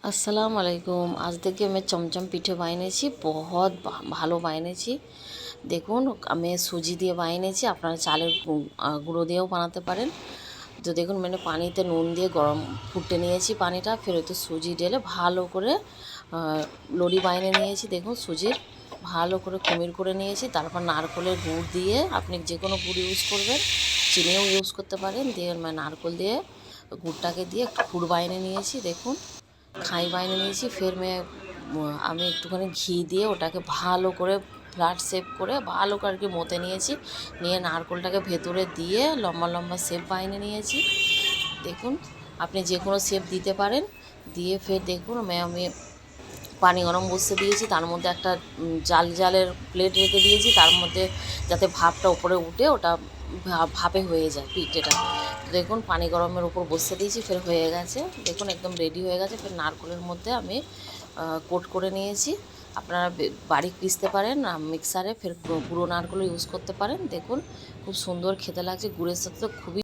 अस्सलाम वालेकुम। आज देखिए मैं चमचम पिठे বানিয়েছি बहुत ভালো বানিয়েছি। দেখুন আমি সুজি দিয়ে বানিয়েছি, আপনারা চালের গুঁড়ো দিয়েও বানাতে পারেন। তো দেখুন মানে পানিতে নুন দিয়ে গরম ফুটে নিয়েছি পানিটা, ফের তো সুজি ঢেলে ভালো করে লড়ি বানিয়ে নিয়েছি। দেখুন সুজির ভালো করে কুমির করে নিয়েছি। তারপর নারকেলের গুড় দিয়ে, আপনি যে কোনো গুড় ইউজ করবেন, চিনিও ইউজ করতে পারেন, দিয়ে মানে নারকেল দিয়ে গুড়টাকে দিয়ে একটু পুর বানিয়ে নিয়েছি। দেখুন খাই বানিয়ে নিয়েছি। ফের আমি একটুখানি ঘি দিয়ে ওটাকে ভালো করে ফ্ল্যাট শেপ করে ভালো করে আর কি মতে নিয়েছি। নিয়ে নারকেলটাকে ভেতরে দিয়ে লম্বা লম্বা শেপ বানিয়ে নিয়েছি। দেখুন আপনি যে কোনো শেপ দিতে পারেন। দিয়ে ফের দেখুন আমি পানি গরম বসিয়ে দিয়েছি, তার মধ্যে একটা জালের প্লেট রেখে দিয়েছি, তার মধ্যে যাতে ভাপটা উপরে উঠে ওটা ভাপে হয়ে যায় পিঠেটা। দেখুন পানি গরমের উপর বসিয়ে দিয়েছি, ফের হয়ে গেছে। দেখুন একদম রেডি হয়ে গেছে। ফের নারকেলের মধ্যে আমি কোট করে নিয়েছি। আপনারা বারিক পিষতে পারেন মিক্সারে, ফের গুঁড়ো নারকেলও ইউজ করতে পারেন। দেখুন খুব সুন্দর খেতে লাগছে, গুড়ের সাথে তো খুবই